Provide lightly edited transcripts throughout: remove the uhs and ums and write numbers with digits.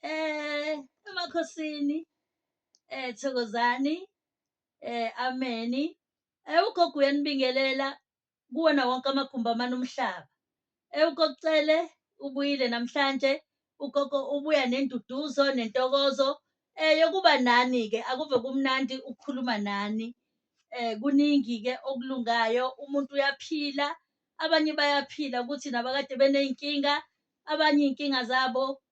Emakhosini, Thokozani, Ameni, ugogo uyanibingelela kuwona wonke amagumbi omhlaba. Ugokucele ubuyile namhlanje, ugogo ubuya nenduduzo nentokozo yokuba nani-ke, akuve kumnandi ukukhuluma nani. Kuningi-ke okulungayo, umuntu uyaphila, abanye bayaphila ukuthi nabakade beney'nkinga, abanye iy'nkinga zabo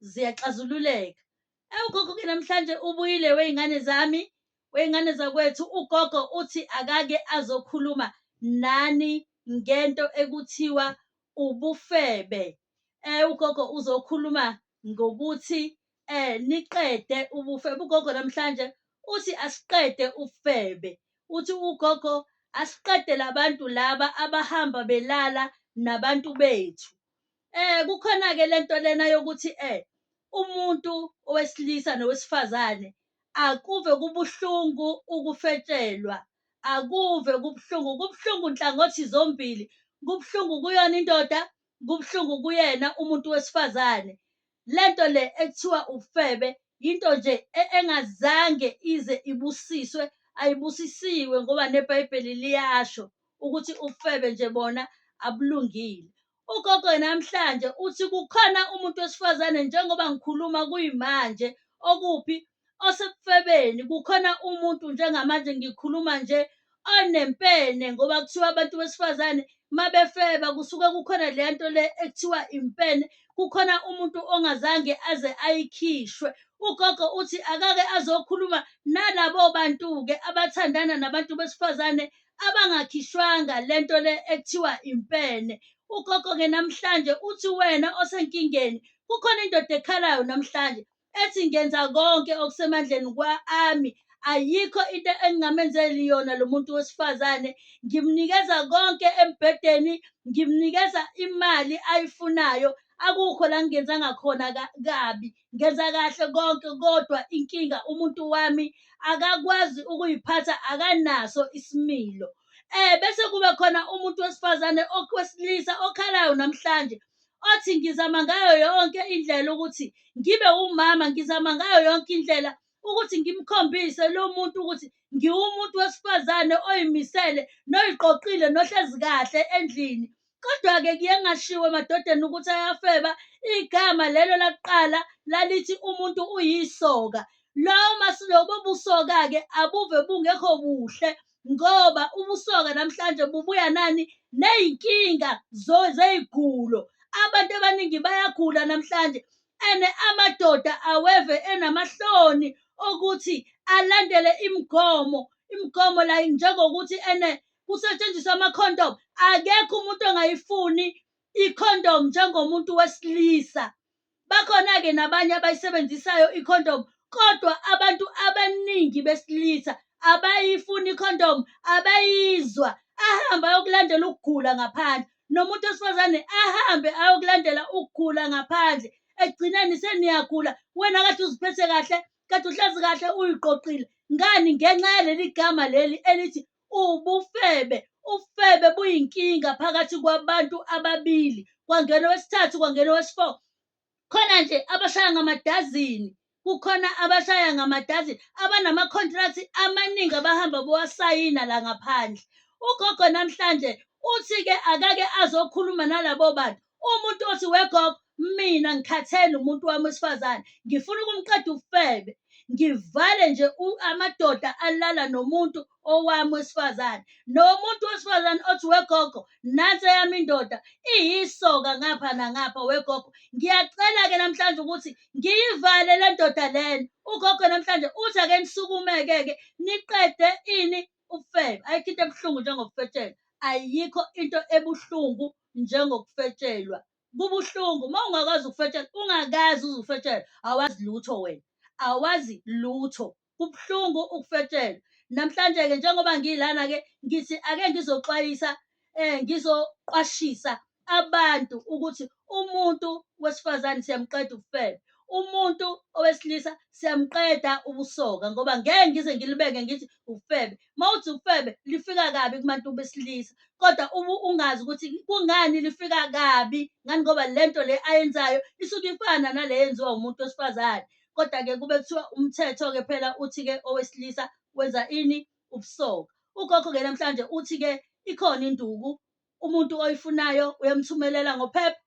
ziyaxazululeka. Ugogo-ke namhlanje ubuyile wey'ngane zami, wey'ngane zakwethu, ugogo uthi akake azokhuluma nani ngento ekuthiwa ubufebe. Ugogo uzokhuluma ngokuthi niqede ubufebe. Ugogo namhlanje uthi asiqede ufebe, uthi ugogo asiqede labantu laba abahamba belala nabantu bethu. Kukhona-ke lento lena yokuthi umuntu owesilisa nowesifazane akuve kubuhlungu ukufetshelwa, akuve kubuhlungu, kubuhlungu nhlangothi zombili, kubuhlungu kuyona indoda, kubuhlungu kuyena umuntu wesifazane. Lento le ekuthiwa ufebe into nje engazange ize ibusiswe, ayibusisiwe ngoba nebhayibheli liyasho ukuthi ufebe nje bona abulungile. Ugogo namhlanje uthi kukhona umuntu wesifazane, njengoba ngikhuluma kuyimanje, okuphi, osebufebeni. Kukhona umuntu njengamanje ngikhuluma nje onempene, ngoba kuthiwa abantu besifazane mabefeba kusuke kukhona lento le ekuthiwa impene, kukhona umuntu ongazange aze ayikhishwe. Ugogo uthi akake azokhuluma nalabo bantu-ke abathandana nabantu besifazane abangakhishwanga lento le ekuthiwa impene. Ugogo-ke namhlanje uthi wena osenkingeni, kukhona indoda ekhalayo namhlanje ethi ngenza konke okusemandleni ami, ayikho into engingamenzeli yona lo muntu wesifazane, ngimnikeza konke embhedeni, ngimnikeza imali ayifunayo, akukho la ngingenzanga khona kabi, ngenza kahle konke, kodwa inkinga umuntu wami akakwazi ukuyiphatha, akanaso isimilo. Bese kube khona umuntu wesifazane wesilisa okhalayo namhlanje othi ngizama ngayo yonke indlela ukuthi ngibe umama, ngizama ngayo yonke indlela ukuthi ngimkhombise lo muntu ukuthi ngiwumuntu wesifazane oyimisele, noyiqoqile, nohlezi kahle endlini. Kodwa-ke kuye ngashiwo emadodeni ukuthi ayafeba. Igama lelo lakuqala lalithi umuntu uyisoka. Lobo busoka-ke abuve bungekho buhle, ngoba ubusoka namhlanje bubuya nani? Ney'nkinga zey'gulo. Abantu abaningi bayagula namhlanje, and amadoda aweve enamahloni okuthi alandele imigomo la, njengokuthi kusetshenziswa amakhondomu. Akekho umuntu ongayifuni ikhondomu njengomuntu wesilisa. Bakhona-ke nabanye abayisebenzisayo ikhondomu, kodwa abantu abaningi besilisa abayifuni ikhondomu, abayizwa, ahambe ayokulandela ukugula ngaphandle. Nomuntu wesifazane ahambe ayokulandela ukugula ngaphandle. Ekugcineni seniyagula, wena kade uziphethe kahle, kade uhlezi kahle, uyiqoqile. Ngani? Ngenxa yaleli gama leli elithi ubufebe. Ufebe buyinkinga phakathi kwabantu ababili, kwangena owesithathu, kwangena owesi-4. Khona nje abashaya ngamadazini, kukhona abashaya ngamadazini abanama-contract amaningi abahamba bowasayina la ngaphandle. Ugogo namhlanje uthi-ke akake azokhuluma nalabo bantu. Umuntu othi wegogo, mina ngikhathele umuntu wami wesifazane, ngifuna ukumqeda ufebe, ngivale nje amadoda alala nomuntu owami wesifazane. Nomuntu wesifazane othi wegogo, nansi eyami indoda iyisoka ngapha nangapha, wegogo ngiyacela-ke namhlanje ukuthi ngiyivale le ndoda lena. Ugogo namhlanje uthi ake nisukume-ke niqede ini? Ufebe. Ayikho into ebuhlungu njengokufetshelwa, ayikho into ebuhlungu njengokufetshelwa. Kubuhlungu uma ungakwazi ukufetshelwa, ungakazi uze ufetshelwe, awazi lutho wena, awazi lutho. Kubuhlungu ukufetshelwa. Namhlanje-ke njengoba ngilana-ke ngithi ake ngizoxwayisa, ngizoqwashisa abantu ukuthi umuntu wesifazane siyamqeda ufebe. umuntu owesilisa siyamqeda ubusoka ngoba ngeke ngize ngilibeke ngithi ufebe. Mawuthi ufebe lifika kabi kubantu besilisa, kodwa ungazi ukuthi kungani lifika kabi, ngani ngoba lento le ayenzayo isuke ifana nale yenziwa umuntu wesifazane. Kodwa-ke kube kuthiwa umthetho-ke phela uthi-ke owesilisa wenza ini? Ubusoka. Ugogo-ke namhlanje uthi-ke ikhona induku, umuntu oyifunayo uyamthumelela ngophepha,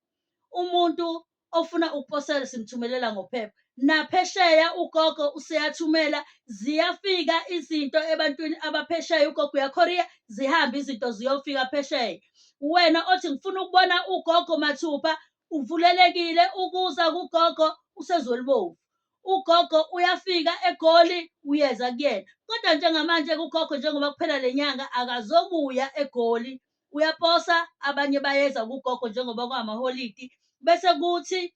umuntu ofuna ukuposela simthumelela ngophepha. Naphesheya ugogo useyathumela, ziyafika izinto ebantwini abaphesheya. Ugogo uyakhoriya, zihamba izinto ziyofika phesheya. Wena othi ngifuna ukubona ugogo mathupha, uvulelekile ukuza kugogo usezwelibovu. Ugogo uyafika eGoli, uyeza kuyena. Kodwa njengamanje ugogo njengoba kuphela le nyanga akazobuya eGoli, uyaposa, abanye bayeza kugogo njengoba kwamaholidi. Bese kuthi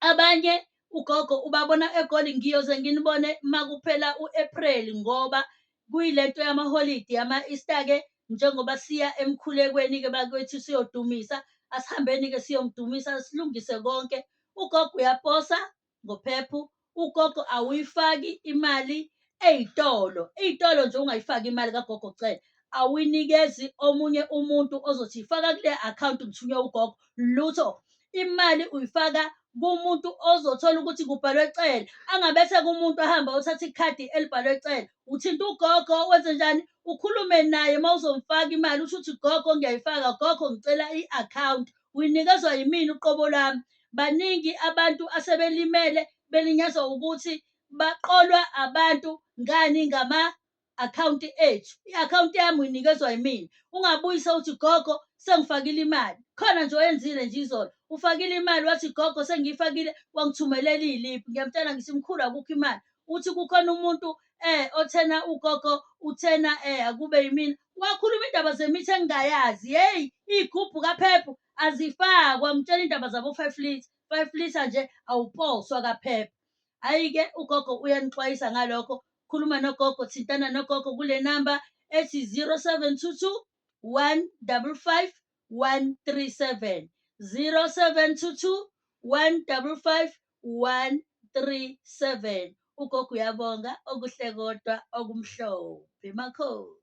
abanye ugogo ubabona eGoli, ngiyoze nginibone makuphela u-April ngoba kuyilento yamaholidi yama-Easter-ke, njengoba siya emkhulekweni-ke bakwethu siyodumisa, asihambeni-ke siyomdumisa silungise konke. Ugogo uyaposa ngophepha, ugogo awuyifaki imali ey'tolo. Iy'tolo nje ungayifaki imali kagogo cele, awuyinikezi omunye umuntu ozothi yifaka kule akhawunti ngithunywe ugogo lutho. Imali uyifaka kumuntu ozothola ukuthi kubhalwe cele, angabese kumuntu ahamba uthatha ikhadi elibhalwe cele. Uthinta ugogo wenze njani? Ukhulume naye mawuzomfaka imali usho ukuthi gogo ngiyayifaka, gogo ngicela i-akhawunti. Uyinikezwa yimina uqobo lwami. Baningi abantu asebelimele belinyazwa ukuthi baqolwa abantu ngani ngama-akhawunti ethu. I-akhawunti yami uyinikezwa yimina. Ungabuyisa uthi gogo sengifakile imali. Khona nje oyenzile nje izolo, ufakile imali wathi gogo sengiyifakile, wangithumelela iy'liphu. Ngiyamtshela ngithi mkhulu akukho imali. Uthi kukhona umuntu othena ugogo uthena akube yimina. Wakhuluma indaba zemithi engingayazi. Hheyi, iy'gubhu kaphepha azifakwa, mtshela indaba zabo 5 litre. 5 litre nje awuposwa kaphepha. Hhayi-ke ugogo uyanixwayisa ngalokho. Khuluma nogogo, thintana nogogo kule namba ethi 0722 155 137. 0722 155 137. Ugogo uyabonga okuhle kodwa okumhlophe. Makhosi.